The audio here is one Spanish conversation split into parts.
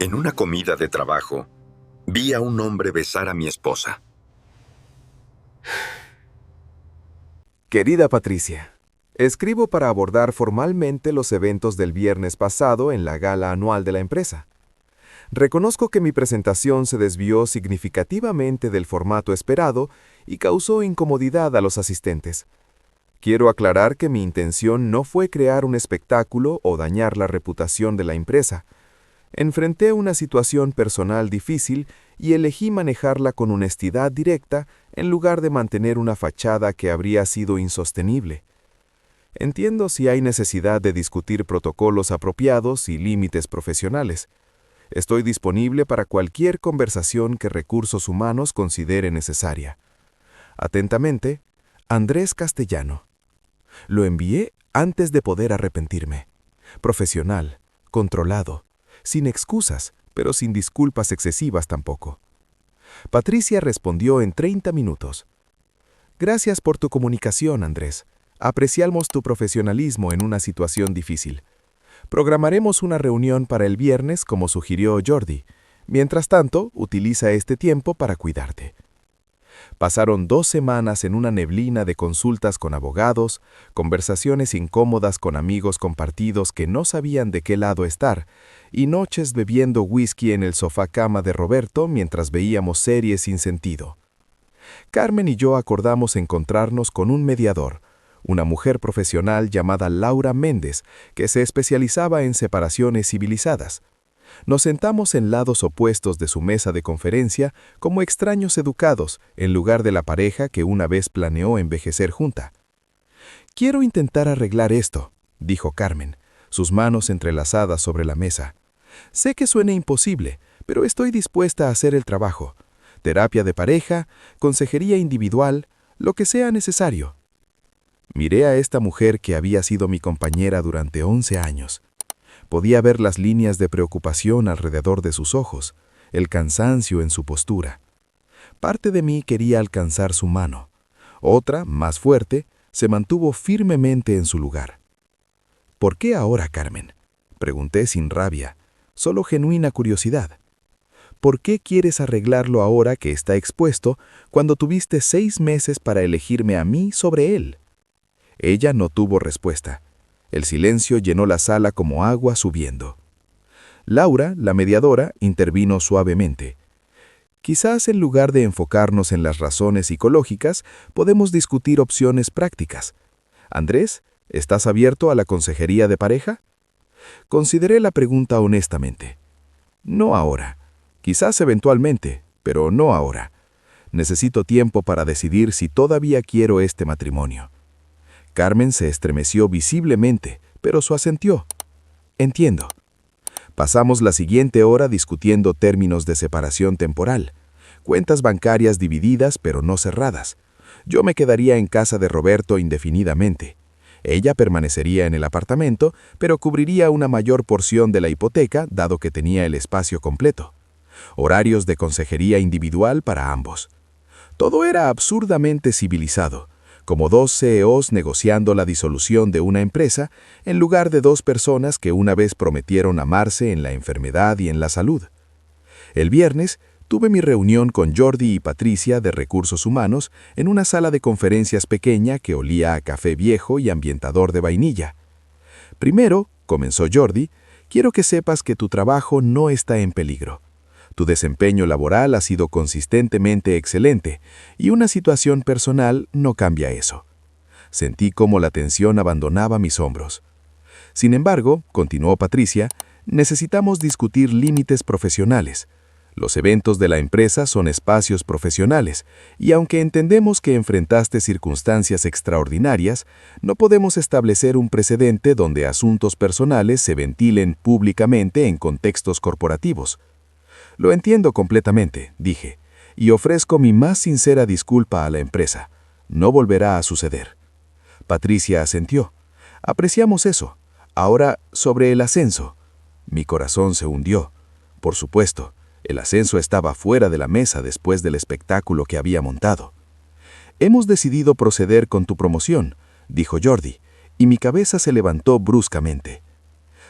En una comida de trabajo, vi a un hombre besar a mi esposa. Querida Patricia, escribo para abordar formalmente los eventos del viernes pasado en la gala anual de la empresa. Reconozco que mi presentación se desvió significativamente del formato esperado y causó incomodidad a los asistentes. Quiero aclarar que mi intención no fue crear un espectáculo o dañar la reputación de la empresa. Enfrenté una situación personal difícil y elegí manejarla con honestidad directa en lugar de mantener una fachada que habría sido insostenible. Entiendo si hay necesidad de discutir protocolos apropiados y límites profesionales. Estoy disponible para cualquier conversación que Recursos Humanos considere necesaria. Atentamente, Andrés Castellano. Lo envié antes de poder arrepentirme. Profesional, controlado, sin excusas, pero sin disculpas excesivas tampoco. Patricia respondió en 30 minutos. Gracias por tu comunicación, Andrés. Apreciamos tu profesionalismo en una situación difícil. Programaremos una reunión para el viernes como sugirió Jordi. Mientras tanto, utiliza este tiempo para cuidarte. Pasaron 2 semanas en una neblina de consultas con abogados, conversaciones incómodas con amigos compartidos que no sabían de qué lado estar, y noches bebiendo whisky en el sofá-cama de Roberto mientras veíamos series sin sentido. Carmen y yo acordamos encontrarnos con un mediador, una mujer profesional llamada Laura Méndez, que se especializaba en separaciones civilizadas. Nos sentamos en lados opuestos de su mesa de conferencia como extraños educados, en lugar de la pareja que una vez planeó envejecer junta. «Quiero intentar arreglar esto», dijo Carmen, sus manos entrelazadas sobre la mesa. «Sé que suene imposible, pero estoy dispuesta a hacer el trabajo. Terapia de pareja, consejería individual, lo que sea necesario». Miré a esta mujer que había sido mi compañera durante 11 años. Podía ver las líneas de preocupación alrededor de sus ojos, el cansancio en su postura. Parte de mí quería alcanzar su mano. Otra, más fuerte, se mantuvo firmemente en su lugar. «¿Por qué ahora, Carmen?», pregunté sin rabia, solo genuina curiosidad. «¿Por qué quieres arreglarlo ahora que está expuesto cuando tuviste 6 meses para elegirme a mí sobre él?». Ella no tuvo respuesta. El silencio llenó la sala como agua subiendo. Laura, la mediadora, intervino suavemente. «Quizás en lugar de enfocarnos en las razones psicológicas, podemos discutir opciones prácticas. Andrés, ¿estás abierto a la consejería de pareja?». Consideré la pregunta honestamente. «No ahora. Quizás eventualmente, pero no ahora. Necesito tiempo para decidir si todavía quiero este matrimonio». Carmen se estremeció visiblemente, pero su asentió. «Entiendo». Pasamos la siguiente hora discutiendo términos de separación temporal, cuentas bancarias divididas pero no cerradas. Yo me quedaría en casa de Roberto indefinidamente. Ella permanecería en el apartamento, pero cubriría una mayor porción de la hipoteca, dado que tenía el espacio completo. Horarios de consejería individual para ambos. Todo era absurdamente civilizado, como 2 CEOs negociando la disolución de una empresa en lugar de 2 personas que una vez prometieron amarse en la enfermedad y en la salud. El viernes tuve mi reunión con Jordi y Patricia de Recursos Humanos en una sala de conferencias pequeña que olía a café viejo y ambientador de vainilla. «Primero», comenzó Jordi, «quiero que sepas que tu trabajo no está en peligro. Tu desempeño laboral ha sido consistentemente excelente y una situación personal no cambia eso». Sentí cómo la tensión abandonaba mis hombros. «Sin embargo», continuó Patricia, «necesitamos discutir límites profesionales. Los eventos de la empresa son espacios profesionales y aunque entendemos que enfrentaste circunstancias extraordinarias, no podemos establecer un precedente donde asuntos personales se ventilen públicamente en contextos corporativos». «Lo entiendo completamente», dije, «y ofrezco mi más sincera disculpa a la empresa. No volverá a suceder». Patricia asentió. «Apreciamos eso. Ahora, sobre el ascenso». Mi corazón se hundió. Por supuesto, el ascenso estaba fuera de la mesa después del espectáculo que había montado. «Hemos decidido proceder con tu promoción», dijo Jordi, y mi cabeza se levantó bruscamente.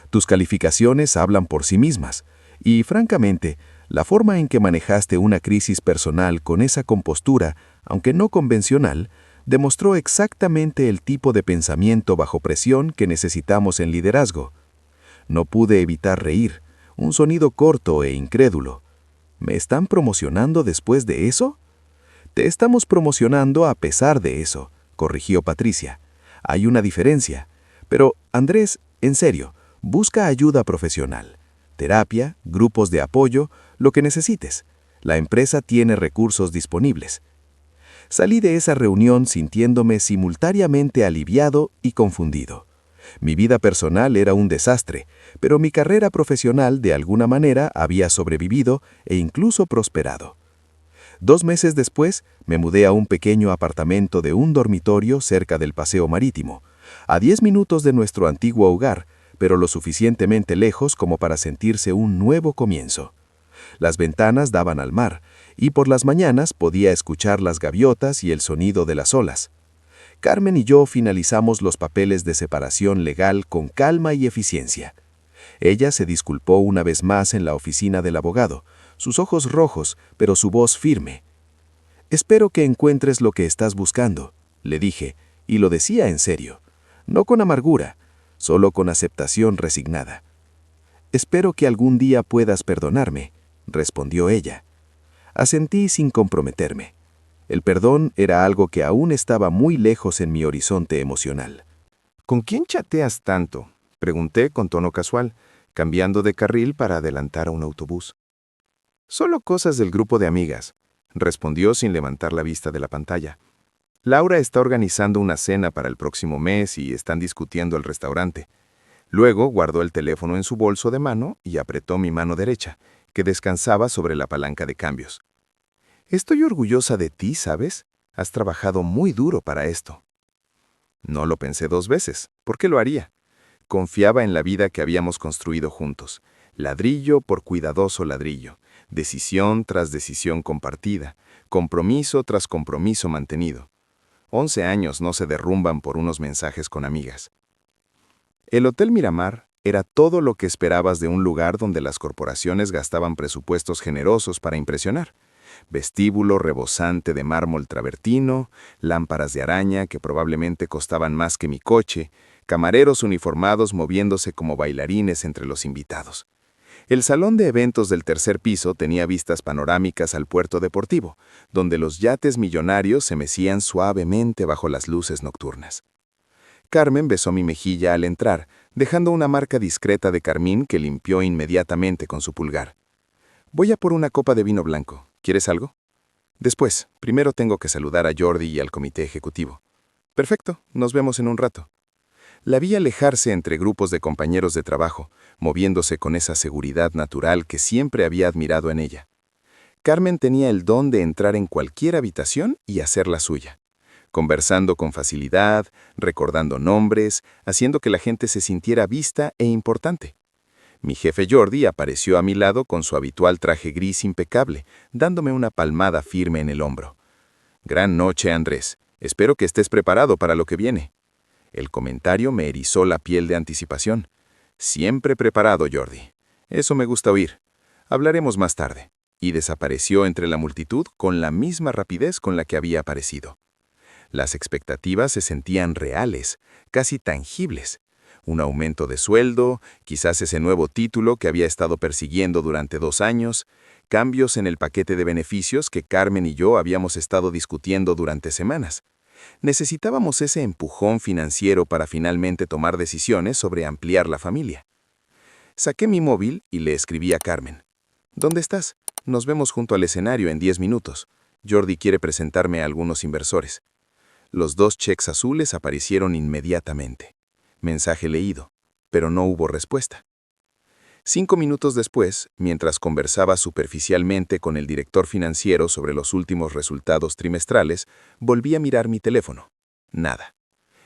«Tus calificaciones hablan por sí mismas, Y, francamente, la forma en que manejaste una crisis personal con esa compostura, aunque no convencional, demostró exactamente el tipo de pensamiento bajo presión que necesitamos en liderazgo. No pude evitar reír, un sonido corto e incrédulo. ¿Me están promocionando después de eso? Te estamos promocionando a pesar de eso, corrigió Patricia. Hay una diferencia. Pero, Andrés, en serio, busca ayuda profesional. Terapia, grupos de apoyo, lo que necesites. La empresa tiene recursos disponibles. Salí de esa reunión sintiéndome simultáneamente aliviado y confundido. Mi vida personal era un desastre, pero mi carrera profesional de alguna manera había sobrevivido e incluso prosperado. 2 meses después, me mudé a un pequeño apartamento de un dormitorio cerca del paseo marítimo, a 10 minutos de nuestro antiguo hogar, pero lo suficientemente lejos como para sentirse un nuevo comienzo. Las ventanas daban al mar, y por las mañanas podía escuchar las gaviotas y el sonido de las olas. Carmen y yo finalizamos los papeles de separación legal con calma y eficiencia. Ella se disculpó una vez más en la oficina del abogado, sus ojos rojos, pero su voz firme. «Espero que encuentres lo que estás buscando», le dije, y lo decía en serio, no con amargura, solo con aceptación resignada. «Espero que algún día puedas perdonarme», respondió ella. Asentí sin comprometerme. El perdón era algo que aún estaba muy lejos en mi horizonte emocional. ¿Con quién chateas tanto?, pregunté con tono casual, cambiando de carril para adelantar a un autobús. Solo cosas del grupo de amigas, respondió sin levantar la vista de la pantalla. Laura está organizando una cena para el próximo mes y están discutiendo el restaurante. Luego guardó el teléfono en su bolso de mano y apretó mi mano derecha, que descansaba sobre la palanca de cambios. Estoy orgullosa de ti, ¿sabes? Has trabajado muy duro para esto. No lo pensé 2 veces. ¿Por qué lo haría? Confiaba en la vida que habíamos construido juntos, ladrillo por cuidadoso ladrillo, decisión tras decisión compartida, compromiso tras compromiso mantenido. 11 años no se derrumban por unos mensajes con amigas. El Hotel Miramar era todo lo que esperabas de un lugar donde las corporaciones gastaban presupuestos generosos para impresionar. Vestíbulo rebosante de mármol travertino, lámparas de araña que probablemente costaban más que mi coche, camareros uniformados moviéndose como bailarines entre los invitados. El salón de eventos del 3er piso tenía vistas panorámicas al puerto deportivo, donde los yates millonarios se mecían suavemente bajo las luces nocturnas. Carmen besó mi mejilla al entrar, dejando una marca discreta de carmín que limpió inmediatamente con su pulgar. «Voy a por una copa de vino blanco. ¿Quieres algo?» «Después. Primero tengo que saludar a Jordi y al comité ejecutivo». «Perfecto. Nos vemos en un rato». La vi alejarse entre grupos de compañeros de trabajo, moviéndose con esa seguridad natural que siempre había admirado en ella. Carmen tenía el don de entrar en cualquier habitación y hacerla suya, conversando con facilidad, recordando nombres, haciendo que la gente se sintiera vista e importante. Mi jefe Jordi apareció a mi lado con su habitual traje gris impecable, dándome una palmada firme en el hombro. «Gran noche, Andrés. Espero que estés preparado para lo que viene». El comentario me erizó la piel de anticipación. «Siempre preparado, Jordi. Eso me gusta oír. Hablaremos más tarde». Y desapareció entre la multitud con la misma rapidez con la que había aparecido. Las expectativas se sentían reales, casi tangibles. Un aumento de sueldo, quizás ese nuevo título que había estado persiguiendo durante 2 años, cambios en el paquete de beneficios que Carmen y yo habíamos estado discutiendo durante semanas. Necesitábamos ese empujón financiero para finalmente tomar decisiones sobre ampliar la familia. Saqué mi móvil y le escribí a Carmen. «¿Dónde estás? Nos vemos junto al escenario en 10 minutos. Jordi quiere presentarme a algunos inversores». Los 2 cheques azules aparecieron inmediatamente. Mensaje leído, pero no hubo respuesta. 5 minutos después, mientras conversaba superficialmente con el director financiero sobre los últimos resultados trimestrales, volví a mirar mi teléfono. Nada.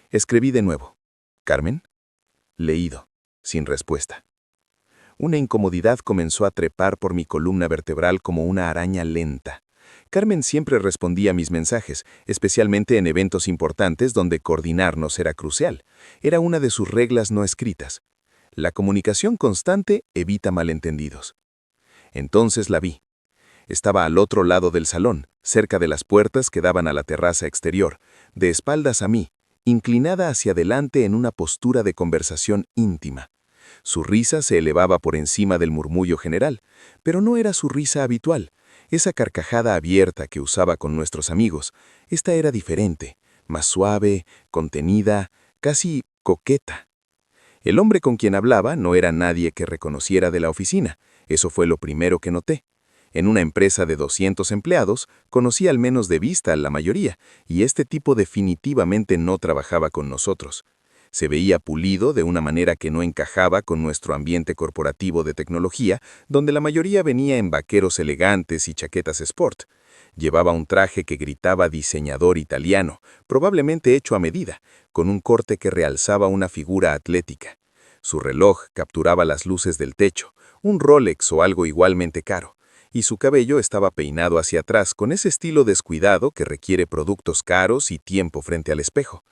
Escribí de nuevo. «¿Carmen?» Leído, sin respuesta. Una incomodidad comenzó a trepar por mi columna vertebral como una araña lenta. Carmen siempre respondía a mis mensajes, especialmente en eventos importantes donde coordinarnos era crucial. Era una de sus reglas no escritas. La comunicación constante evita malentendidos. Entonces la vi. Estaba al otro lado del salón, cerca de las puertas que daban a la terraza exterior, de espaldas a mí, inclinada hacia adelante en una postura de conversación íntima. Su risa se elevaba por encima del murmullo general, pero no era su risa habitual, esa carcajada abierta que usaba con nuestros amigos. Esta era diferente, más suave, contenida, casi coqueta. El hombre con quien hablaba no era nadie que reconociera de la oficina, eso fue lo primero que noté. En una empresa de 200 empleados, conocí al menos de vista a la mayoría, y este tipo definitivamente no trabajaba con nosotros. Se veía pulido de una manera que no encajaba con nuestro ambiente corporativo de tecnología, donde la mayoría venía en vaqueros elegantes y chaquetas sport. Llevaba un traje que gritaba diseñador italiano, probablemente hecho a medida, con un corte que realzaba una figura atlética. Su reloj capturaba las luces del techo, un Rolex o algo igualmente caro, y su cabello estaba peinado hacia atrás con ese estilo descuidado que requiere productos caros y tiempo frente al espejo.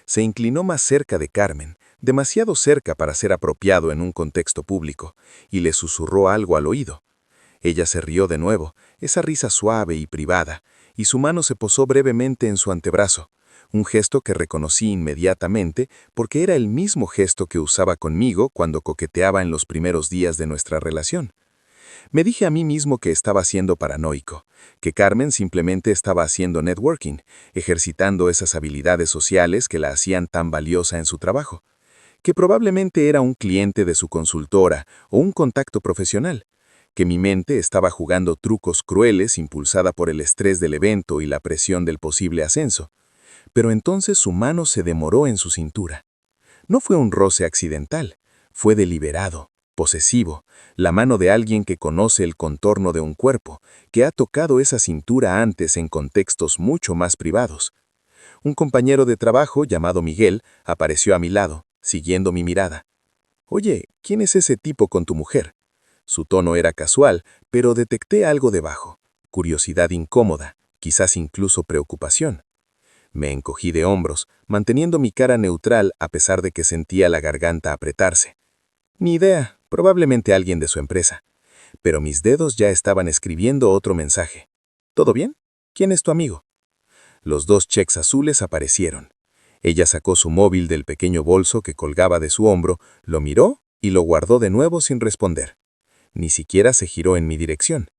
Se inclinó más cerca de Carmen, demasiado cerca para ser apropiado en un contexto público, y le susurró algo al oído. Ella se rió de nuevo, esa risa suave y privada, y su mano se posó brevemente en su antebrazo, un gesto que reconocí inmediatamente porque era el mismo gesto que usaba conmigo cuando coqueteaba en los primeros días de nuestra relación. Me dije a mí mismo que estaba siendo paranoico, que Carmen simplemente estaba haciendo networking, ejercitando esas habilidades sociales que la hacían tan valiosa en su trabajo, que probablemente era un cliente de su consultora o un contacto profesional, que mi mente estaba jugando trucos crueles impulsada por el estrés del evento y la presión del posible ascenso. Pero entonces su mano se demoró en su cintura. No fue un roce accidental, fue deliberado, posesivo, la mano de alguien que conoce el contorno de un cuerpo, que ha tocado esa cintura antes en contextos mucho más privados. Un compañero de trabajo llamado Miguel apareció a mi lado, siguiendo mi mirada. «Oye, ¿quién es ese tipo con tu mujer?» Su tono era casual, pero detecté algo debajo, curiosidad incómoda, quizás incluso preocupación. Me encogí de hombros, manteniendo mi cara neutral a pesar de que sentía la garganta apretarse. Ni idea, probablemente alguien de su empresa. Pero mis dedos ya estaban escribiendo otro mensaje. ¿Todo bien? ¿Quién es tu amigo? Los 2 cheques azules aparecieron. Ella sacó su móvil del pequeño bolso que colgaba de su hombro, lo miró y lo guardó de nuevo sin responder. Ni siquiera se giró en mi dirección.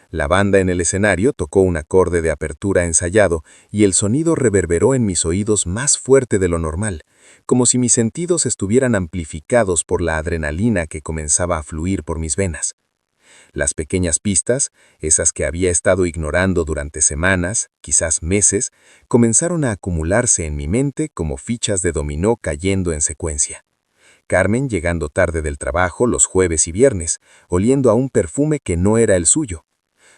La banda en el escenario tocó un acorde de apertura ensayado y el sonido reverberó en mis oídos más fuerte de lo normal, como si mis sentidos estuvieran amplificados por la adrenalina que comenzaba a fluir por mis venas. Las pequeñas pistas, esas que había estado ignorando durante semanas, quizás meses, comenzaron a acumularse en mi mente como fichas de dominó cayendo en secuencia. Carmen llegando tarde del trabajo los jueves y viernes, oliendo a un perfume que no era el suyo.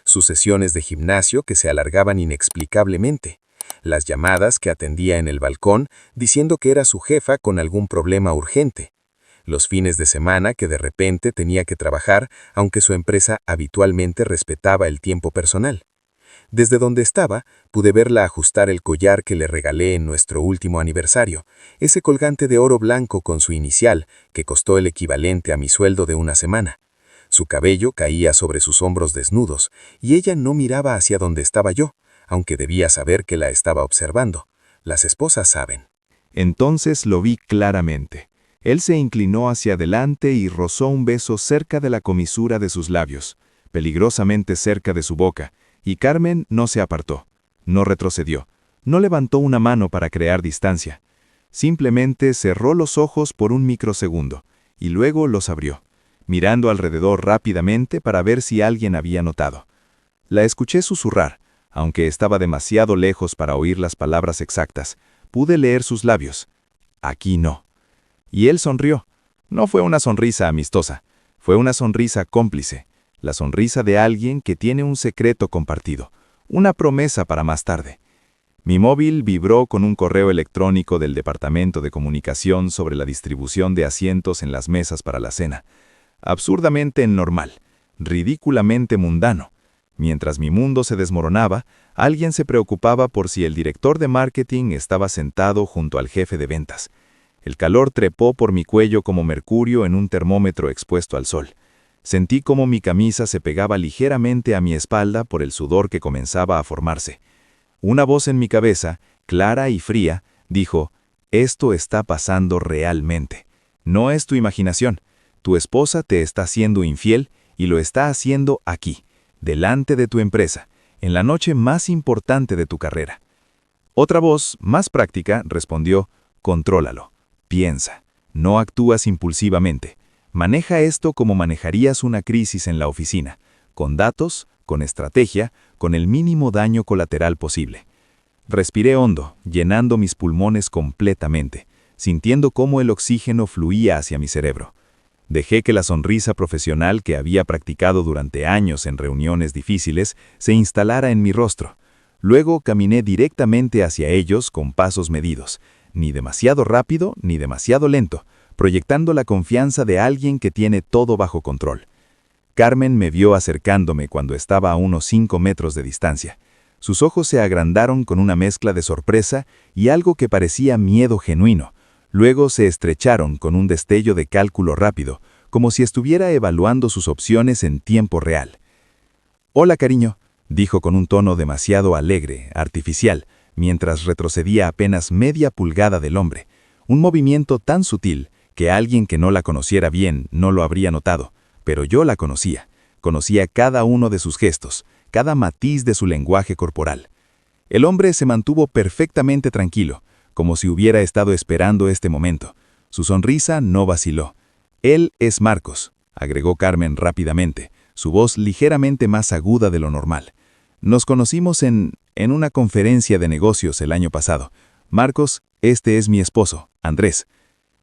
Sus sesiones de gimnasio que se alargaban inexplicablemente, las llamadas que atendía en el balcón diciendo que era su jefa con algún problema urgente, los fines de semana que de repente tenía que trabajar aunque su empresa habitualmente respetaba el tiempo personal. Desde donde estaba, pude verla ajustar el collar que le regalé en nuestro último aniversario, ese colgante de oro blanco con su inicial que costó el equivalente a mi sueldo de una semana. Su cabello caía sobre sus hombros desnudos, y ella no miraba hacia donde estaba yo, aunque debía saber que la estaba observando. Las esposas saben. Entonces lo vi claramente. Él se inclinó hacia adelante y rozó un beso cerca de la comisura de sus labios, peligrosamente cerca de su boca, y Carmen no se apartó, no retrocedió, no levantó una mano para crear distancia. Simplemente cerró los ojos por un microsegundo, y luego los abrió, mirando alrededor rápidamente para ver si alguien había notado. La escuché susurrar, aunque estaba demasiado lejos para oír las palabras exactas. Pude leer sus labios. Aquí no. Y él sonrió. No fue una sonrisa amistosa, fue una sonrisa cómplice, la sonrisa de alguien que tiene un secreto compartido, una promesa para más tarde. Mi móvil vibró con un correo electrónico del Departamento de Comunicación sobre la distribución de asientos en las mesas para la cena. Absurdamente normal, ridículamente mundano. Mientras mi mundo se desmoronaba, alguien se preocupaba por si el director de marketing estaba sentado junto al jefe de ventas. El calor trepó por mi cuello como mercurio en un termómetro expuesto al sol. Sentí cómo mi camisa se pegaba ligeramente a mi espalda por el sudor que comenzaba a formarse. Una voz en mi cabeza, clara y fría, dijo: «Esto está pasando realmente. No es tu imaginación. Tu esposa te está siendo infiel y lo está haciendo aquí, delante de tu empresa, en la noche más importante de tu carrera». Otra voz, más práctica, respondió: «Contrólalo. Piensa. No actúas impulsivamente. Maneja esto como manejarías una crisis en la oficina, con datos, con estrategia, con el mínimo daño colateral posible». Respiré hondo, llenando mis pulmones completamente, sintiendo cómo el oxígeno fluía hacia mi cerebro. Dejé que la sonrisa profesional que había practicado durante años en reuniones difíciles se instalara en mi rostro. Luego caminé directamente hacia ellos con pasos medidos, ni demasiado rápido ni demasiado lento, proyectando la confianza de alguien que tiene todo bajo control. Carmen me vio acercándome cuando estaba a unos 5 metros de distancia. Sus ojos se agrandaron con una mezcla de sorpresa y algo que parecía miedo genuino. Luego se estrecharon con un destello de cálculo rápido, como si estuviera evaluando sus opciones en tiempo real. «Hola, cariño», dijo con un tono demasiado alegre, artificial, mientras retrocedía apenas media pulgada del hombre. Un movimiento tan sutil que alguien que no la conociera bien no lo habría notado, pero yo la conocía. Conocía cada uno de sus gestos, cada matiz de su lenguaje corporal. El hombre se mantuvo perfectamente tranquilo, como si hubiera estado esperando este momento. Su sonrisa no vaciló. «Él es Marcos», agregó Carmen rápidamente, su voz ligeramente más aguda de lo normal. «Nos conocimos en una conferencia de negocios el año pasado. Marcos, este es mi esposo, Andrés».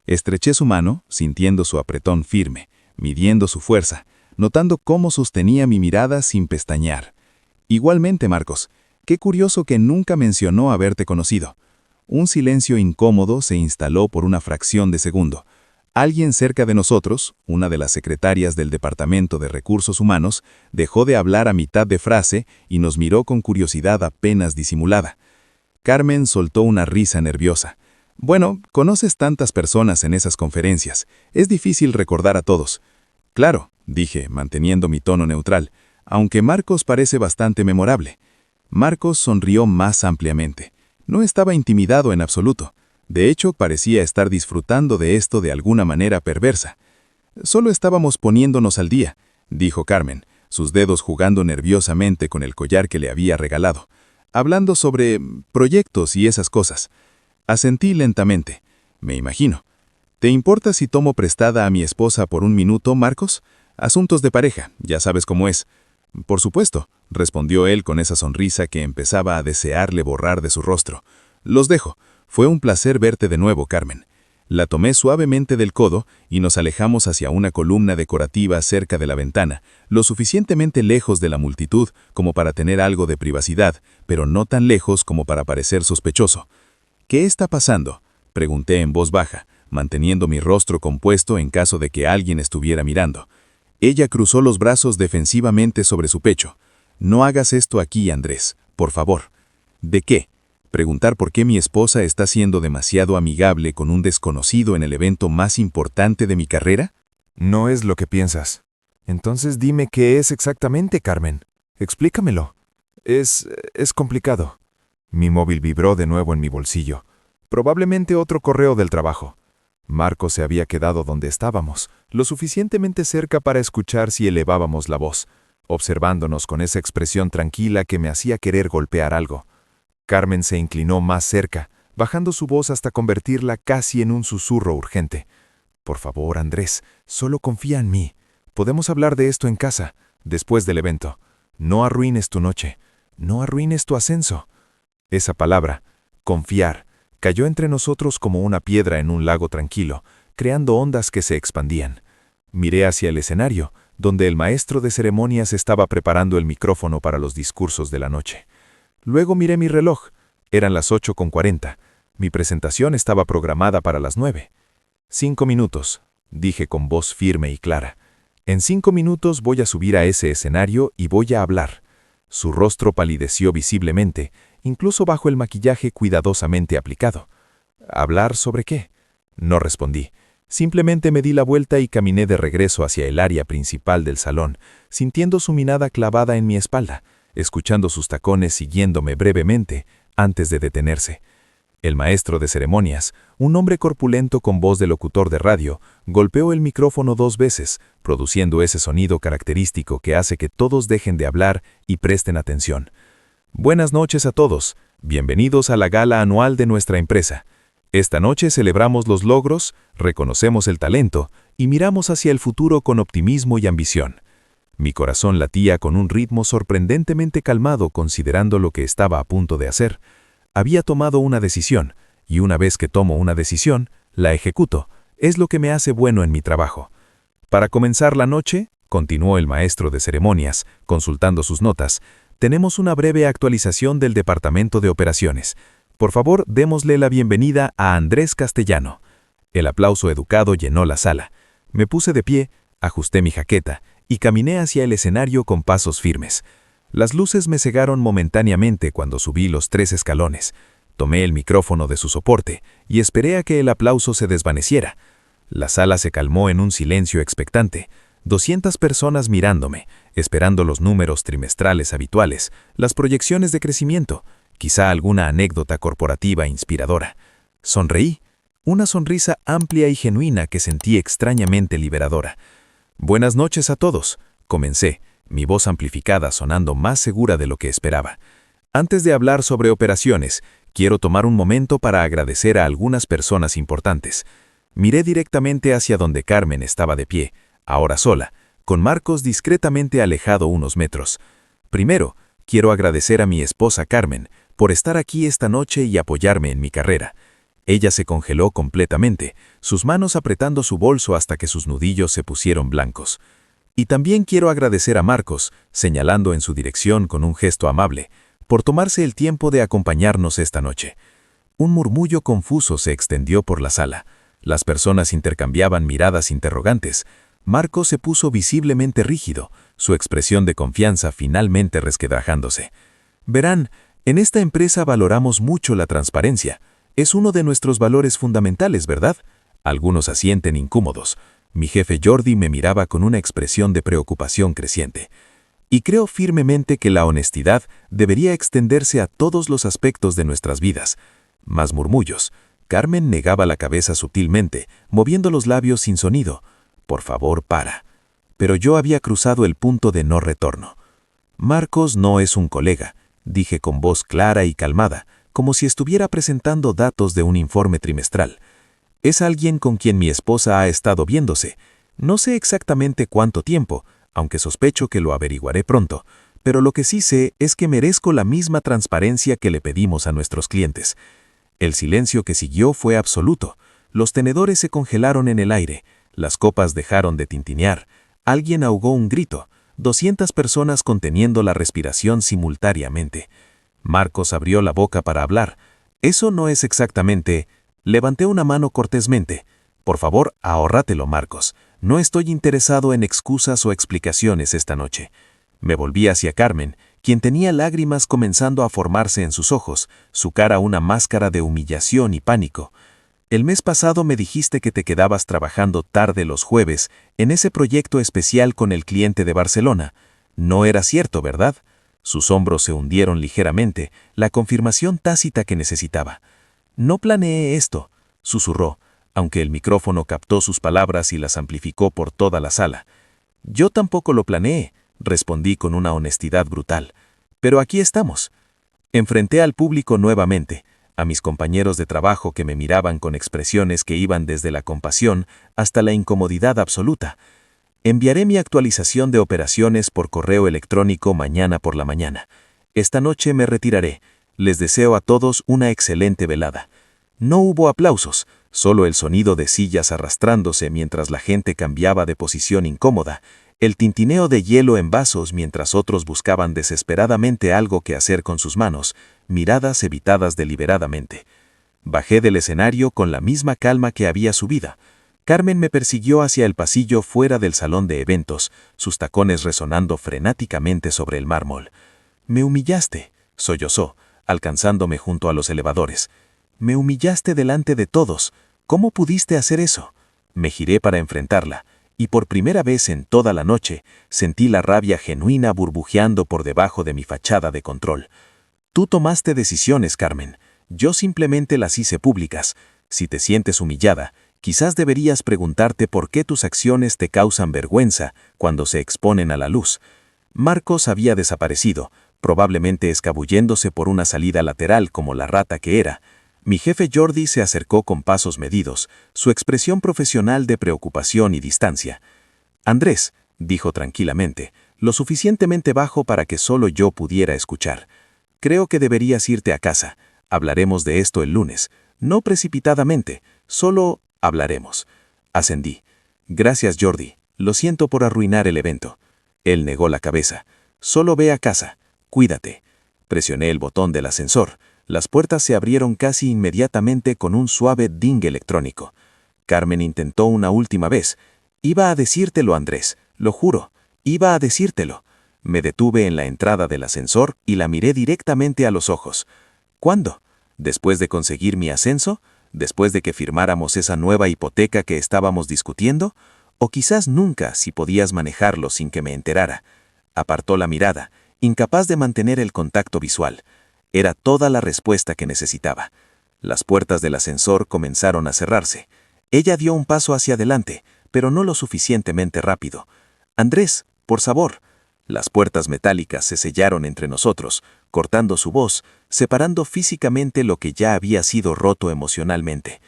Estreché su mano, sintiendo su apretón firme, midiendo su fuerza, notando cómo sostenía mi mirada sin pestañear. «Igualmente, Marcos, qué curioso que nunca mencionó haberte conocido». Un silencio incómodo se instaló por una fracción de segundo. Alguien cerca de nosotros, una de las secretarias del Departamento de Recursos Humanos, dejó de hablar a mitad de frase y nos miró con curiosidad apenas disimulada. Carmen soltó una risa nerviosa. «Bueno, conoces tantas personas en esas conferencias. Es difícil recordar a todos». «Claro», dije, manteniendo mi tono neutral, «aunque Marcos parece bastante memorable». Marcos sonrió más ampliamente. No estaba intimidado en absoluto. De hecho, parecía estar disfrutando de esto de alguna manera perversa. «Solo estábamos poniéndonos al día», dijo Carmen, sus dedos jugando nerviosamente con el collar que le había regalado, hablando sobre proyectos y esas cosas. Asentí lentamente. «Me imagino. ¿Te importa si tomo prestada a mi esposa por un minuto, Marcos? Asuntos de pareja, ya sabes cómo es». «Por supuesto», respondió él con esa sonrisa que empezaba a desearle borrar de su rostro. «Los dejo. Fue un placer verte de nuevo, Carmen». La tomé suavemente del codo y nos alejamos hacia una columna decorativa cerca de la ventana, lo suficientemente lejos de la multitud como para tener algo de privacidad, pero no tan lejos como para parecer sospechoso. «¿Qué está pasando?», pregunté en voz baja, manteniendo mi rostro compuesto en caso de que alguien estuviera mirando. Ella cruzó los brazos defensivamente sobre su pecho. «No hagas esto aquí, Andrés, por favor». «¿De qué? ¿Preguntar por qué mi esposa está siendo demasiado amigable con un desconocido en el evento más importante de mi carrera?» No es lo que piensas. Entonces dime qué es exactamente, Carmen. Explícamelo. Es complicado. Mi móvil vibró de nuevo en mi bolsillo. Probablemente otro correo del trabajo. Marco se había quedado donde estábamos, lo suficientemente cerca para escuchar si elevábamos la voz, observándonos con esa expresión tranquila que me hacía querer golpear algo. Carmen se inclinó más cerca, bajando su voz hasta convertirla casi en un susurro urgente. «Por favor, Andrés, solo confía en mí. Podemos hablar de esto en casa, después del evento. No arruines tu noche. No arruines tu ascenso». Esa palabra, confiar, cayó entre nosotros como una piedra en un lago tranquilo, creando ondas que se expandían. Miré hacia el escenario, donde el maestro de ceremonias estaba preparando el micrófono para los discursos de la noche. Luego miré mi reloj. Eran las 8:40. Mi presentación estaba programada para las 9. 5 minutos, dije con voz firme y clara. En 5 minutos voy a subir a ese escenario y voy a hablar. Su rostro palideció visiblemente, incluso bajo el maquillaje cuidadosamente aplicado. ¿Hablar sobre qué? No respondí. Simplemente me di la vuelta y caminé de regreso hacia el área principal del salón, sintiendo su mirada clavada en mi espalda, escuchando sus tacones siguiéndome brevemente antes de detenerse. El maestro de ceremonias, un hombre corpulento con voz de locutor de radio, golpeó el micrófono 2 veces, produciendo ese sonido característico que hace que todos dejen de hablar y presten atención. Buenas noches a todos. Bienvenidos a la gala anual de nuestra empresa. Esta noche celebramos los logros, reconocemos el talento y miramos hacia el futuro con optimismo y ambición. Mi corazón latía con un ritmo sorprendentemente calmado considerando lo que estaba a punto de hacer. Había tomado una decisión, y una vez que tomo una decisión, la ejecuto. Es lo que me hace bueno en mi trabajo. Para comenzar la noche, continuó el maestro de ceremonias, consultando sus notas, tenemos una breve actualización del Departamento de Operaciones. Por favor, démosle la bienvenida a Andrés Castellano. El aplauso educado llenó la sala. Me puse de pie, ajusté mi jaqueta y caminé hacia el escenario con pasos firmes. Las luces me cegaron momentáneamente cuando subí los 3 escalones. Tomé el micrófono de su soporte y esperé a que el aplauso se desvaneciera. La sala se calmó en un silencio expectante. 200 personas mirándome, esperando los números trimestrales habituales, las proyecciones de crecimiento, quizá alguna anécdota corporativa inspiradora. Sonreí, una sonrisa amplia y genuina que sentí extrañamente liberadora. Buenas noches a todos, comencé, mi voz amplificada sonando más segura de lo que esperaba. Antes de hablar sobre operaciones, quiero tomar un momento para agradecer a algunas personas importantes. Miré directamente hacia donde Carmen estaba de pie, ahora sola, con Marcos discretamente alejado unos metros. Primero, quiero agradecer a mi esposa Carmen por estar aquí esta noche y apoyarme en mi carrera. Ella se congeló completamente, sus manos apretando su bolso hasta que sus nudillos se pusieron blancos. Y también quiero agradecer a Marcos, señalando en su dirección con un gesto amable, por tomarse el tiempo de acompañarnos esta noche. Un murmullo confuso se extendió por la sala. Las personas intercambiaban miradas interrogantes. Marcos se puso visiblemente rígido, su expresión de confianza finalmente resquebrajándose. Verán, en esta empresa valoramos mucho la transparencia. Es uno de nuestros valores fundamentales, ¿verdad? Algunos asienten incómodos. Mi jefe Jordi me miraba con una expresión de preocupación creciente. Y creo firmemente que la honestidad debería extenderse a todos los aspectos de nuestras vidas. Más murmullos. Carmen negaba la cabeza sutilmente, moviendo los labios sin sonido. Por favor, para. Pero yo había cruzado el punto de no retorno. Marcos no es un colega, dije con voz clara y calmada, como si estuviera presentando datos de un informe trimestral. Es alguien con quien mi esposa ha estado viéndose. No sé exactamente cuánto tiempo, aunque sospecho que lo averiguaré pronto, pero lo que sí sé es que merezco la misma transparencia que le pedimos a nuestros clientes. El silencio que siguió fue absoluto. Los tenedores se congelaron en el aire, las copas dejaron de tintinear, alguien ahogó un grito, 200 personas conteniendo la respiración simultáneamente. Marcos abrió la boca para hablar. Eso no es exactamente... Levanté una mano cortésmente. Por favor, ahórratelo, Marcos. No estoy interesado en excusas o explicaciones esta noche. Me volví hacia Carmen, quien tenía lágrimas comenzando a formarse en sus ojos, su cara una máscara de humillación y pánico. El mes pasado me dijiste que te quedabas trabajando tarde los jueves en ese proyecto especial con el cliente de Barcelona. No era cierto, ¿verdad? Sus hombros se hundieron ligeramente, la confirmación tácita que necesitaba. No planeé esto, susurró, aunque el micrófono captó sus palabras y las amplificó por toda la sala. Yo tampoco lo planeé, respondí con una honestidad brutal. Pero aquí estamos. Enfrenté al público nuevamente, a mis compañeros de trabajo que me miraban con expresiones que iban desde la compasión hasta la incomodidad absoluta. Enviaré mi actualización de operaciones por correo electrónico mañana por la mañana. Esta noche me retiraré. Les deseo a todos una excelente velada. No hubo aplausos, solo el sonido de sillas arrastrándose mientras la gente cambiaba de posición incómoda, el tintineo de hielo en vasos mientras otros buscaban desesperadamente algo que hacer con sus manos, miradas evitadas deliberadamente. Bajé del escenario con la misma calma que había subido. Carmen me persiguió hacia el pasillo fuera del salón de eventos, sus tacones resonando frenéticamente sobre el mármol. «Me humillaste», sollozó, alcanzándome junto a los elevadores. «Me humillaste delante de todos. ¿Cómo pudiste hacer eso?» Me giré para enfrentarla, y por primera vez en toda la noche sentí la rabia genuina burbujeando por debajo de mi fachada de control. Tú tomaste decisiones, Carmen. Yo simplemente las hice públicas. Si te sientes humillada, quizás deberías preguntarte por qué tus acciones te causan vergüenza cuando se exponen a la luz. Marcos había desaparecido, probablemente escabulléndose por una salida lateral como la rata que era. Mi jefe Jordi se acercó con pasos medidos, su expresión profesional de preocupación y distancia. Andrés, dijo tranquilamente, lo suficientemente bajo para que solo yo pudiera escuchar. Creo que deberías irte a casa. Hablaremos de esto el lunes. No precipitadamente, solo hablaremos. Ascendí. Gracias, Jordi. Lo siento por arruinar el evento. Él negó la cabeza. Solo ve a casa. Cuídate. Presioné el botón del ascensor. Las puertas se abrieron casi inmediatamente con un suave ding electrónico. Carmen intentó una última vez. Iba a decírtelo, Andrés. Lo juro. Iba a decírtelo. Me detuve en la entrada del ascensor y la miré directamente a los ojos. ¿Cuándo? ¿Después de conseguir mi ascenso? ¿Después de que firmáramos esa nueva hipoteca que estábamos discutiendo? ¿O quizás nunca, si podías manejarlo sin que me enterara? Apartó la mirada, incapaz de mantener el contacto visual. Era toda la respuesta que necesitaba. Las puertas del ascensor comenzaron a cerrarse. Ella dio un paso hacia adelante, pero no lo suficientemente rápido. Andrés, por favor. Las puertas metálicas se sellaron entre nosotros, cortando su voz, separando físicamente lo que ya había sido roto emocionalmente.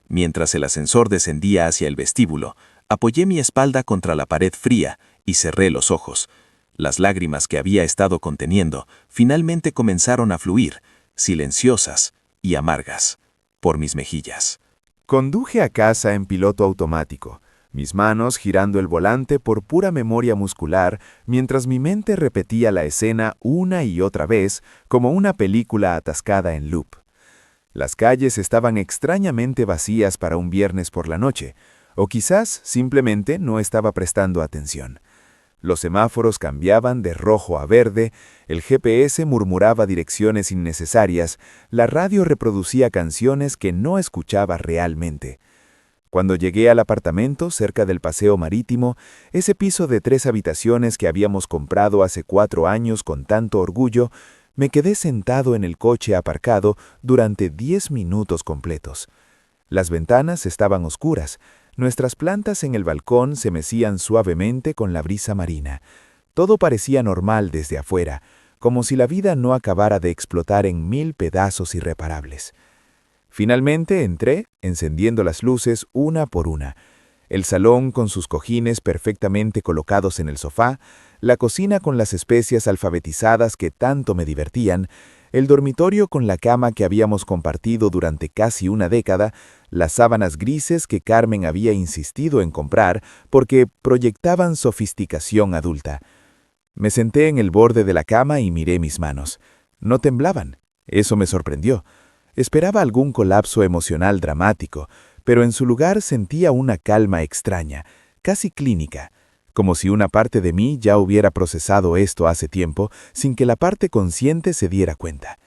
Mientras el ascensor descendía hacia el vestíbulo, apoyé mi espalda contra la pared fría y cerré los ojos. Las lágrimas que había estado conteniendo finalmente comenzaron a fluir, silenciosas y amargas, por mis mejillas. Conduje a casa en piloto automático, mis manos girando el volante por pura memoria muscular, mientras mi mente repetía la escena una y otra vez como una película atascada en loop. Las calles estaban extrañamente vacías para un viernes por la noche, o quizás simplemente no estaba prestando atención. Los semáforos cambiaban de rojo a verde, el GPS murmuraba direcciones innecesarias, la radio reproducía canciones que no escuchaba realmente. Cuando llegué al apartamento cerca del paseo marítimo, ese piso de 3 habitaciones que habíamos comprado hace 4 años con tanto orgullo, me quedé sentado en el coche aparcado durante 10 minutos completos. Las ventanas estaban oscuras, nuestras plantas en el balcón se mecían suavemente con la brisa marina. Todo parecía normal desde afuera, como si la vida no acabara de explotar en 1000 pedazos irreparables. Finalmente entré, encendiendo las luces una por una. El salón con sus cojines perfectamente colocados en el sofá, la cocina con las especias alfabetizadas que tanto me divertían, el dormitorio con la cama que habíamos compartido durante casi una década, las sábanas grises que Carmen había insistido en comprar porque proyectaban sofisticación adulta. Me senté en el borde de la cama y miré mis manos. No temblaban. Eso me sorprendió. Esperaba algún colapso emocional dramático, pero en su lugar sentía una calma extraña, casi clínica, como si una parte de mí ya hubiera procesado esto hace tiempo sin que la parte consciente se diera cuenta.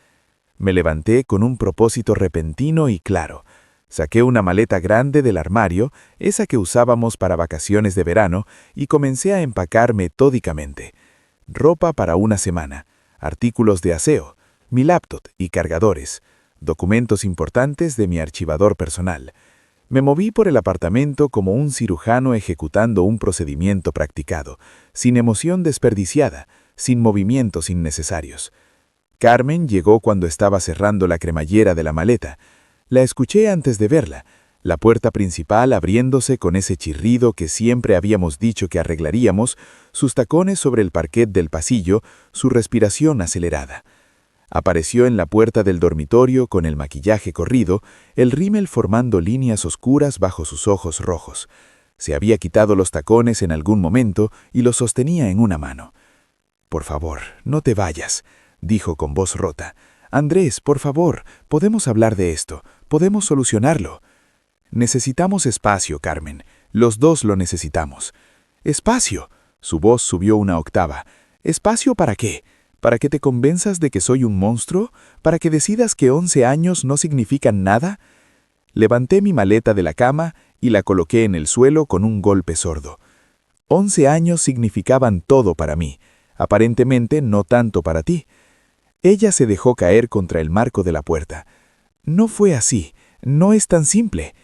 Me levanté con un propósito repentino y claro. Saqué una maleta grande del armario, esa que usábamos para vacaciones de verano, y comencé a empacar metódicamente. Ropa para una semana, artículos de aseo, mi laptop y cargadores, documentos importantes de mi archivador personal. Me moví por el apartamento como un cirujano ejecutando un procedimiento practicado, sin emoción desperdiciada, sin movimientos innecesarios. Carmen llegó cuando estaba cerrando la cremallera de la maleta. La escuché antes de verla, la puerta principal abriéndose con ese chirrido que siempre habíamos dicho que arreglaríamos, sus tacones sobre el parquet del pasillo, su respiración acelerada. Apareció en la puerta del dormitorio con el maquillaje corrido, el rímel formando líneas oscuras bajo sus ojos rojos. Se había quitado los tacones en algún momento y los sostenía en una mano. «Por favor, no te vayas», dijo con voz rota. «Andrés, por favor, podemos hablar de esto, podemos solucionarlo». «Necesitamos espacio, Carmen. Los dos lo necesitamos». «¿Espacio?» Su voz subió una octava. «¿Espacio para qué? ¿Para que te convenzas de que soy un monstruo? ¿Para que decidas que 11 años no significan nada?» Levanté mi maleta de la cama y la coloqué en el suelo con un golpe sordo. 11 años significaban todo para mí, aparentemente no tanto para ti. Ella se dejó caer contra el marco de la puerta. No fue así, no es tan simple.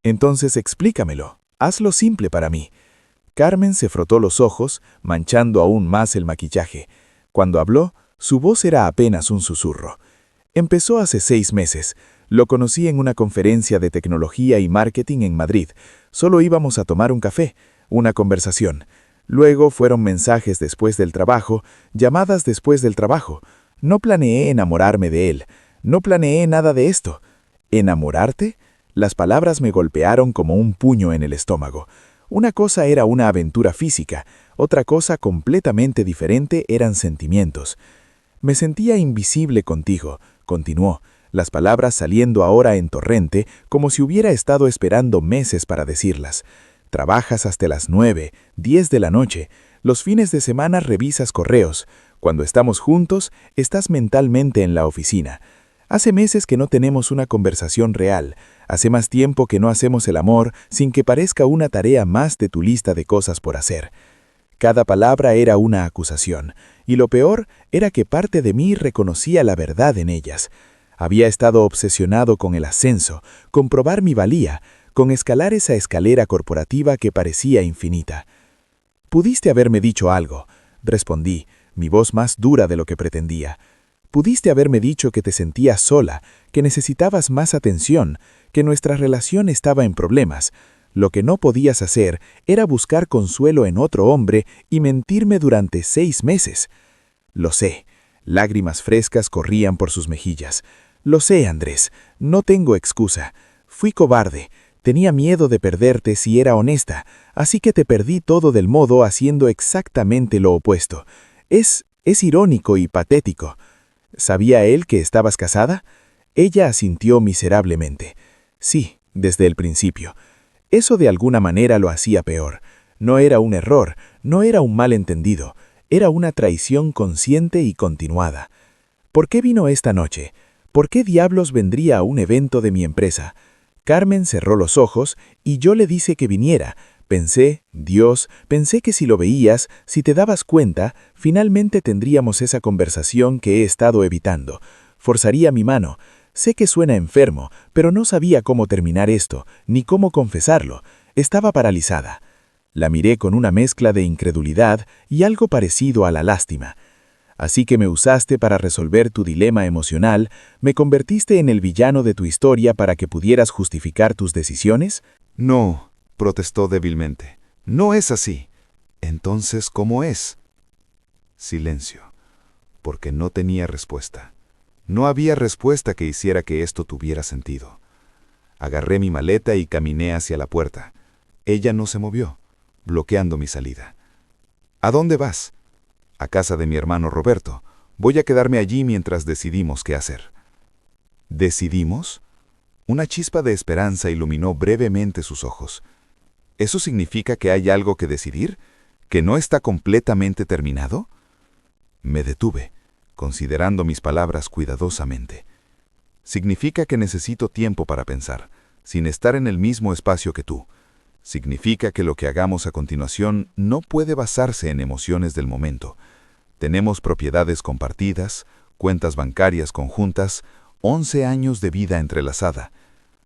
Entonces explícamelo, hazlo simple para mí. Carmen se frotó los ojos, manchando aún más el maquillaje. Cuando habló, su voz era apenas un susurro. Empezó hace 6 meses. Lo conocí en una conferencia de tecnología y marketing en Madrid. Solo íbamos a tomar un café, una conversación. Luego fueron mensajes después del trabajo, llamadas después del trabajo. No planeé enamorarme de él. No planeé nada de esto. ¿Enamorarte? Las palabras me golpearon como un puño en el estómago. Una cosa era una aventura física, otra cosa completamente diferente eran sentimientos. Me sentía invisible contigo, continuó, las palabras saliendo ahora en torrente, como si hubiera estado esperando meses para decirlas. Trabajas hasta las 9, 10 de la noche. Los fines de semana revisas correos. Cuando estamos juntos, estás mentalmente en la oficina. Hace meses que no tenemos una conversación real. Hace más tiempo que no hacemos el amor sin que parezca una tarea más de tu lista de cosas por hacer. Cada palabra era una acusación, y lo peor era que parte de mí reconocía la verdad en ellas. Había estado obsesionado con el ascenso, con probar mi valía, con escalar esa escalera corporativa que parecía infinita. «Pudiste haberme dicho algo», respondí, mi voz más dura de lo que pretendía. «Pudiste haberme dicho que te sentías sola, que necesitabas más atención, que nuestra relación estaba en problemas. Lo que no podías hacer era buscar consuelo en otro hombre y mentirme durante 6 meses». Lo sé. Lágrimas frescas corrían por sus mejillas. Lo sé, Andrés. No tengo excusa. Fui cobarde. Tenía miedo de perderte si era honesta, así que te perdí todo del modo haciendo exactamente lo opuesto. Es irónico y patético. ¿Sabía él que estabas casada? Ella asintió miserablemente. Sí, desde el principio. Eso de alguna manera lo hacía peor. No era un error, no era un malentendido. Era una traición consciente y continuada. ¿Por qué vino esta noche? ¿Por qué diablos vendría a un evento de mi empresa? Carmen cerró los ojos y yo le dije que viniera. Pensé que si lo veías, si te dabas cuenta, finalmente tendríamos esa conversación que he estado evitando. Forzaría mi mano. Sé que suena enfermo, pero no sabía cómo terminar esto, ni cómo confesarlo. Estaba paralizada. La miré con una mezcla de incredulidad y algo parecido a la lástima. Así que me usaste para resolver tu dilema emocional, me convertiste en el villano de tu historia para que pudieras justificar tus decisiones. No, protestó débilmente. No es así. Entonces, ¿cómo es? Silencio, porque no tenía respuesta. No había respuesta que hiciera que esto tuviera sentido. Agarré mi maleta y caminé hacia la puerta. Ella no se movió, bloqueando mi salida. ¿A dónde vas? A casa de mi hermano Roberto. Voy a quedarme allí mientras decidimos qué hacer. ¿Decidimos? Una chispa de esperanza iluminó brevemente sus ojos. ¿Eso significa que hay algo que decidir? ¿Que no está completamente terminado? Me detuve, considerando mis palabras cuidadosamente. Significa que necesito tiempo para pensar, sin estar en el mismo espacio que tú. Significa que lo que hagamos a continuación no puede basarse en emociones del momento. Tenemos propiedades compartidas, cuentas bancarias conjuntas, 11 años de vida entrelazada.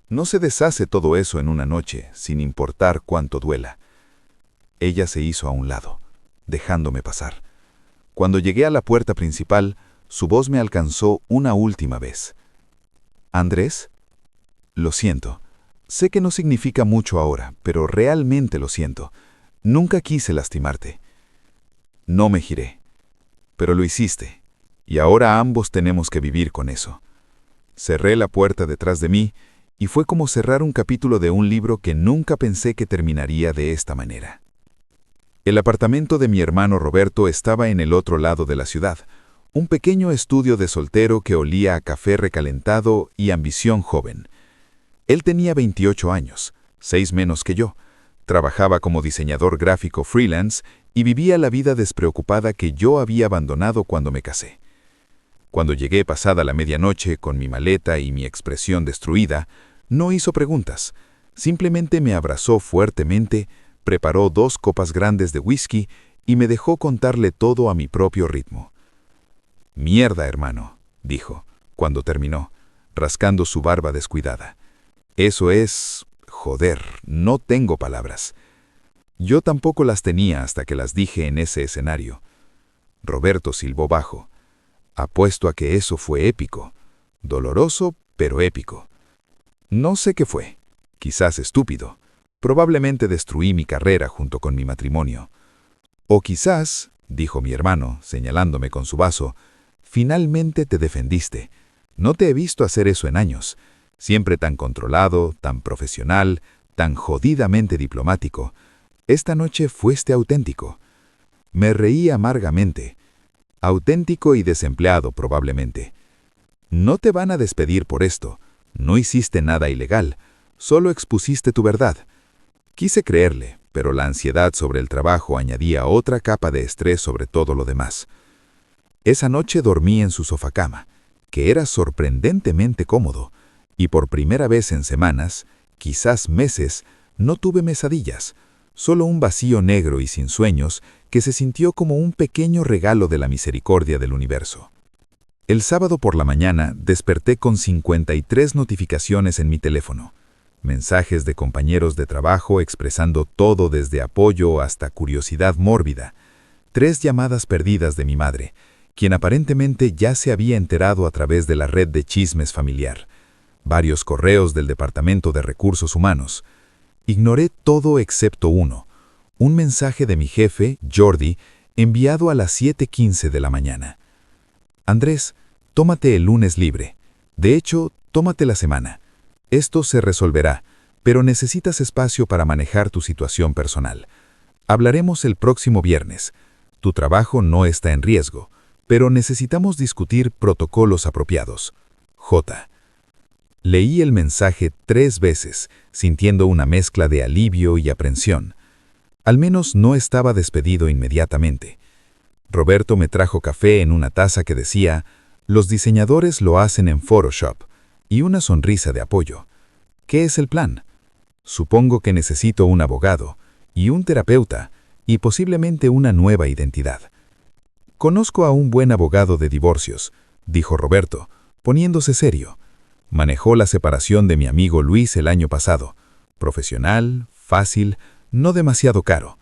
No se deshace todo eso en una noche, sin importar cuánto duela. Ella se hizo a un lado, dejándome pasar. Cuando llegué a la puerta principal, su voz me alcanzó una última vez. «¿Andrés? Lo siento. Sé que no significa mucho ahora, pero realmente lo siento. Nunca quise lastimarte». No me giré. Pero lo hiciste, y ahora ambos tenemos que vivir con eso. Cerré la puerta detrás de mí, y fue como cerrar un capítulo de un libro que nunca pensé que terminaría de esta manera. El apartamento de mi hermano Roberto estaba en el otro lado de la ciudad, un pequeño estudio de soltero que olía a café recalentado y ambición joven. Él tenía 28 años, 6 menos que yo, trabajaba como diseñador gráfico freelance y vivía la vida despreocupada que yo había abandonado cuando me casé. Cuando llegué pasada la medianoche con mi maleta y mi expresión destruida, no hizo preguntas. Simplemente me abrazó fuertemente, preparó 2 copas grandes de whisky y me dejó contarle todo a mi propio ritmo. «Mierda, hermano», dijo, cuando terminó, rascando su barba descuidada. «Eso es... joder, no tengo palabras». Yo tampoco las tenía hasta que las dije en ese escenario. Roberto silbó bajo. Apuesto a que eso fue épico. Doloroso, pero épico. No sé qué fue. Quizás estúpido. Probablemente destruí mi carrera junto con mi matrimonio. O quizás, dijo mi hermano, señalándome con su vaso, finalmente te defendiste. No te he visto hacer eso en años. Siempre tan controlado, tan profesional, tan jodidamente diplomático. Esta noche fuiste auténtico. Me reí amargamente. Auténtico y desempleado, probablemente. No te van a despedir por esto. No hiciste nada ilegal. Solo expusiste tu verdad. Quise creerle, pero la ansiedad sobre el trabajo añadía otra capa de estrés sobre todo lo demás. Esa noche dormí en su sofacama, que era sorprendentemente cómodo, y por primera vez en semanas, quizás meses, no tuve pesadillas. Solo un vacío negro y sin sueños que se sintió como un pequeño regalo de la misericordia del universo. El sábado por la mañana desperté con 53 notificaciones en mi teléfono. Mensajes de compañeros de trabajo expresando todo desde apoyo hasta curiosidad mórbida. 3 llamadas perdidas de mi madre, quien aparentemente ya se había enterado a través de la red de chismes familiar. Varios correos del Departamento de Recursos Humanos. Ignoré todo excepto uno, un mensaje de mi jefe, Jordi, enviado a las 7:15 de la mañana. Andrés, tómate el lunes libre. De hecho, tómate la semana. Esto se resolverá, pero necesitas espacio para manejar tu situación personal. Hablaremos el próximo viernes. Tu trabajo no está en riesgo, pero necesitamos discutir protocolos apropiados. J. Leí el mensaje 3 veces, sintiendo una mezcla de alivio y aprensión. Al menos no estaba despedido inmediatamente. Roberto me trajo café en una taza que decía, «Los diseñadores lo hacen en Photoshop», y una sonrisa de apoyo. ¿Qué es el plan? Supongo que necesito un abogado, y un terapeuta, y posiblemente una nueva identidad. «Conozco a un buen abogado de divorcios», dijo Roberto, poniéndose serio. Manejó la separación de mi amigo Luis el año pasado. Profesional, fácil, no demasiado caro.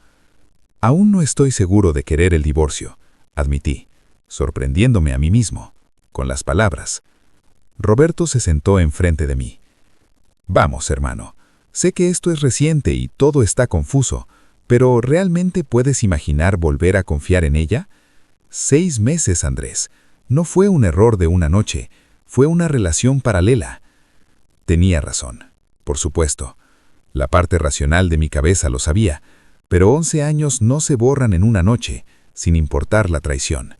Aún no estoy seguro de querer el divorcio, admití, sorprendiéndome a mí mismo, con las palabras. Roberto se sentó enfrente de mí. Vamos, hermano, sé que esto es reciente y todo está confuso, pero ¿realmente puedes imaginar volver a confiar en ella? 6 meses, Andrés. No fue un error de una noche. Fue una relación paralela. Tenía razón, por supuesto. La parte racional de mi cabeza lo sabía, pero 11 años no se borran en una noche, sin importar la traición.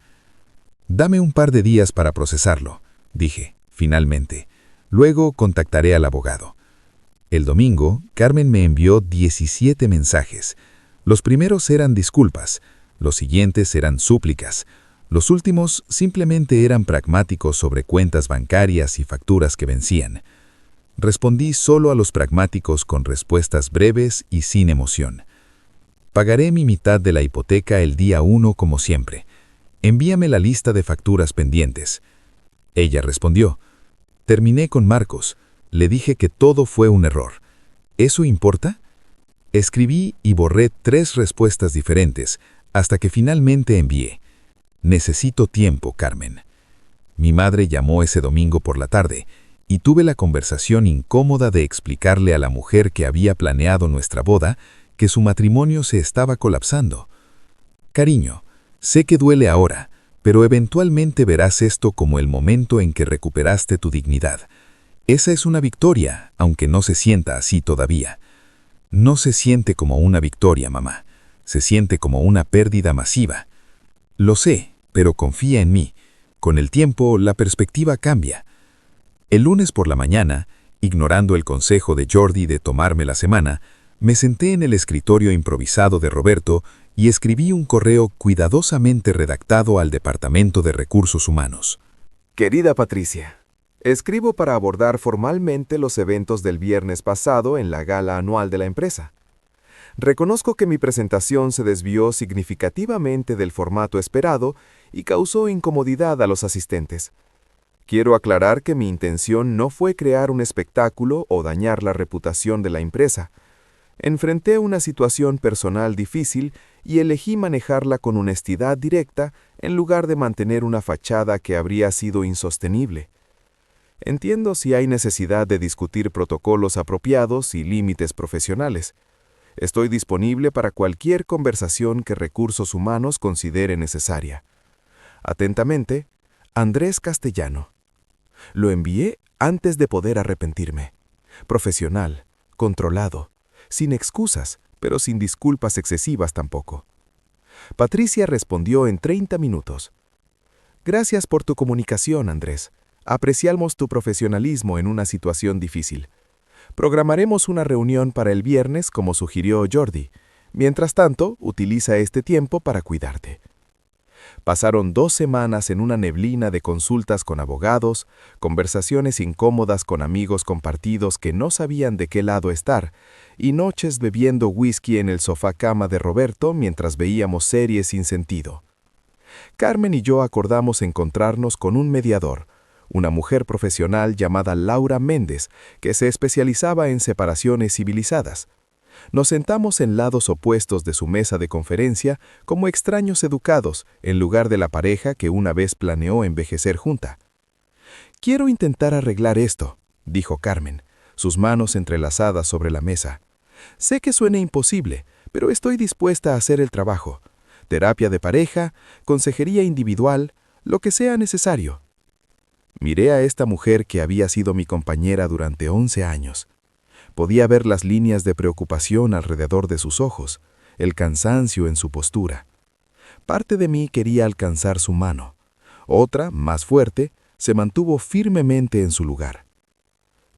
Dame un par de días para procesarlo, dije, finalmente. Luego contactaré al abogado. El domingo, Carmen me envió 17 mensajes. Los primeros eran disculpas, los siguientes eran súplicas. Los últimos simplemente eran pragmáticos sobre cuentas bancarias y facturas que vencían. Respondí solo a los pragmáticos con respuestas breves y sin emoción. Pagaré mi mitad de la hipoteca el día 1 como siempre. Envíame la lista de facturas pendientes. Ella respondió. Terminé con Marcos. Le dije que todo fue un error. ¿Eso importa? Escribí y borré 3 respuestas diferentes hasta que finalmente envié. Necesito tiempo, Carmen. Mi madre llamó ese domingo por la tarde y tuve la conversación incómoda de explicarle a la mujer que había planeado nuestra boda que su matrimonio se estaba colapsando. Cariño, sé que duele ahora, pero eventualmente verás esto como el momento en que recuperaste tu dignidad. Esa es una victoria, aunque no se sienta así todavía. No se siente como una victoria, mamá. Se siente como una pérdida masiva. Lo sé, pero confía en mí. Con el tiempo, la perspectiva cambia. El lunes por la mañana, ignorando el consejo de Jordi de tomarme la semana, me senté en el escritorio improvisado de Roberto y escribí un correo cuidadosamente redactado al Departamento de Recursos Humanos. Querida Patricia, Escribo para abordar formalmente los eventos del viernes pasado en la gala anual de la empresa. Reconozco que mi presentación se desvió significativamente del formato esperado y causó incomodidad a los asistentes. Quiero aclarar que mi intención no fue crear un espectáculo o dañar la reputación de la empresa. Enfrenté una situación personal difícil y elegí manejarla con honestidad directa en lugar de mantener una fachada que habría sido insostenible. Entiendo si hay necesidad de discutir protocolos apropiados y límites profesionales. Estoy disponible para cualquier conversación que Recursos Humanos considere necesaria. Atentamente, Andrés Castellano. Lo envié antes de poder arrepentirme. Profesional, controlado, sin excusas, pero sin disculpas excesivas tampoco. Patricia respondió en 30 minutos. Gracias por tu comunicación, Andrés. Apreciamos tu profesionalismo en una situación difícil. Programaremos una reunión para el viernes como sugirió Jordi. Mientras tanto, utiliza este tiempo para cuidarte. Pasaron 2 semanas en una neblina de consultas con abogados, conversaciones incómodas con amigos compartidos que no sabían de qué lado estar, y noches bebiendo whisky en el sofá-cama de Roberto mientras veíamos series sin sentido. Carmen y yo acordamos encontrarnos con un mediador, una mujer profesional llamada Laura Méndez, que se especializaba en separaciones civilizadas. Nos sentamos en lados opuestos de su mesa de conferencia como extraños educados, en lugar de la pareja que una vez planeó envejecer junta. «Quiero intentar arreglar esto», dijo Carmen, sus manos entrelazadas sobre la mesa. «Sé que suena imposible, pero estoy dispuesta a hacer el trabajo. Terapia de pareja, consejería individual, lo que sea necesario». Miré a esta mujer que había sido mi compañera durante 11 años. Podía ver las líneas de preocupación alrededor de sus ojos, el cansancio en su postura. Parte de mí quería alcanzar su mano. Otra, más fuerte, se mantuvo firmemente en su lugar.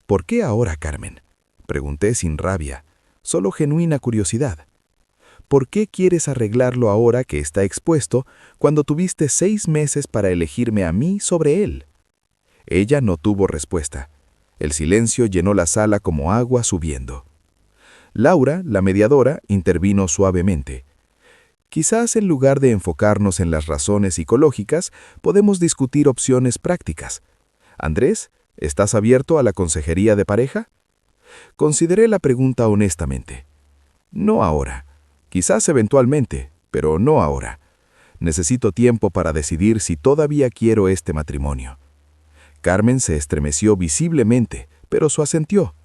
«¿Por qué ahora, Carmen?», pregunté sin rabia, solo genuina curiosidad. «¿Por qué quieres arreglarlo ahora que está expuesto cuando tuviste 6 meses para elegirme a mí sobre él?» Ella no tuvo respuesta. El silencio llenó la sala como agua subiendo. Laura, la mediadora, intervino suavemente. «Quizás en lugar de enfocarnos en las razones psicológicas, podemos discutir opciones prácticas. Andrés, ¿estás abierto a la consejería de pareja?» Consideré la pregunta honestamente. «No ahora. Quizás eventualmente, pero no ahora. Necesito tiempo para decidir si todavía quiero este matrimonio». Carmen se estremeció visiblemente, pero su asentió.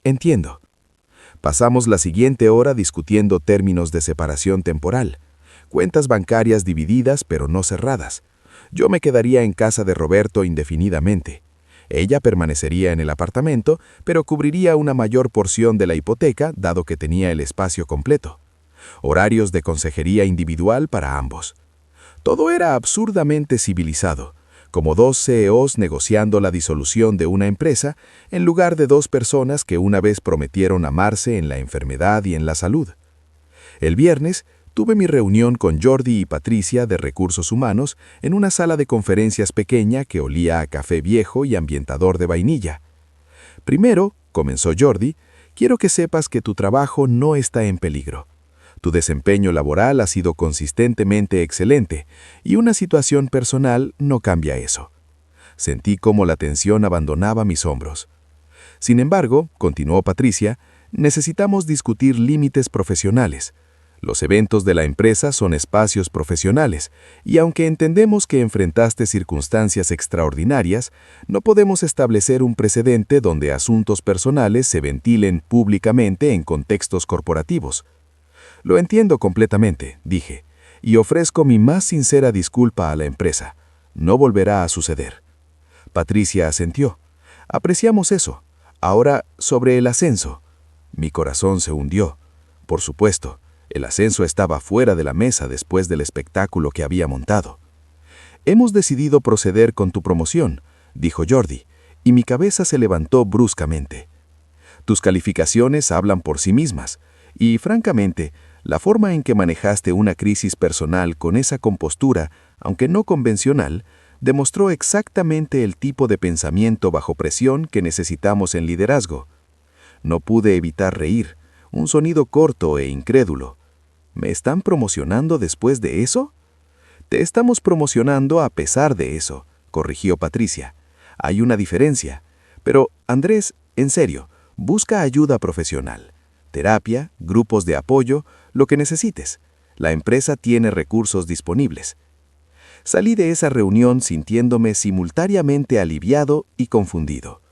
«Entiendo». Pasamos la siguiente hora discutiendo términos de separación temporal, cuentas bancarias divididas pero no cerradas. Yo me quedaría en casa de Roberto indefinidamente. Ella permanecería en el apartamento, pero cubriría una mayor porción de la hipoteca, dado que tenía el espacio completo. Horarios de consejería individual para ambos. Todo era absurdamente civilizado, como 2 CEOs negociando la disolución de una empresa en lugar de 2 personas que una vez prometieron amarse en la enfermedad y en la salud. El viernes tuve mi reunión con Jordi y Patricia de Recursos Humanos en una sala de conferencias pequeña que olía a café viejo y ambientador de vainilla. «Primero», comenzó Jordi, «quiero que sepas que tu trabajo no está en peligro. Tu desempeño laboral ha sido consistentemente excelente y una situación personal no cambia eso». Sentí cómo la tensión abandonaba mis hombros. «Sin embargo», continuó Patricia, «necesitamos discutir límites profesionales. Los eventos de la empresa son espacios profesionales y aunque entendemos que enfrentaste circunstancias extraordinarias, no podemos establecer un precedente donde asuntos personales se ventilen públicamente en contextos corporativos». «Lo entiendo completamente», dije, «y ofrezco mi más sincera disculpa a la empresa. No volverá a suceder». Patricia asentió. «Apreciamos eso. Ahora, sobre el ascenso». Mi corazón se hundió. Por supuesto, el ascenso estaba fuera de la mesa después del espectáculo que había montado. «Hemos decidido proceder con tu promoción», dijo Jordi, y mi cabeza se levantó bruscamente. «Tus calificaciones hablan por sí mismas, y, francamente, la forma en que manejaste una crisis personal con esa compostura, aunque no convencional, demostró exactamente el tipo de pensamiento bajo presión que necesitamos en liderazgo. No pude evitar reír, un sonido corto e incrédulo. ¿Me están promocionando después de eso? Te estamos promocionando a pesar de eso, corrigió Patricia. Hay una diferencia. Pero, Andrés, en serio, busca ayuda profesional. Terapia, grupos de apoyo, lo que necesites. La empresa tiene recursos disponibles. Salí de esa reunión sintiéndome simultáneamente aliviado y confundido.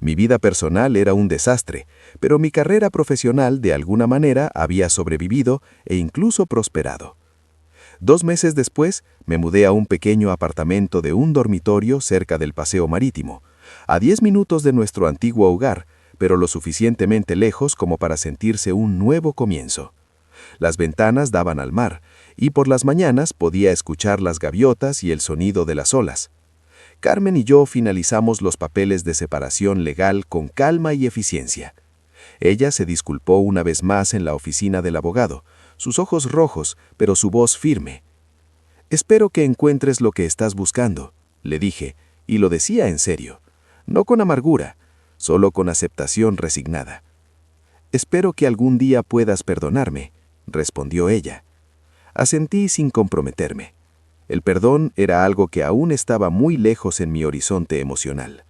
Mi vida personal era un desastre, pero mi carrera profesional de alguna manera había sobrevivido e incluso prosperado. 2 meses después, me mudé a un pequeño apartamento de un dormitorio cerca del paseo marítimo, a 10 minutos de nuestro antiguo hogar, pero lo suficientemente lejos como para sentirse un nuevo comienzo. Las ventanas daban al mar, y por las mañanas podía escuchar las gaviotas y el sonido de las olas. Carmen y yo finalizamos los papeles de separación legal con calma y eficiencia. Ella se disculpó una vez más en la oficina del abogado, sus ojos rojos, pero su voz firme. «Espero que encuentres lo que estás buscando», le dije, y lo decía en serio, no con amargura, solo con aceptación resignada. «Espero que algún día puedas perdonarme», respondió ella. Asentí sin comprometerme. El perdón era algo que aún estaba muy lejos en mi horizonte emocional.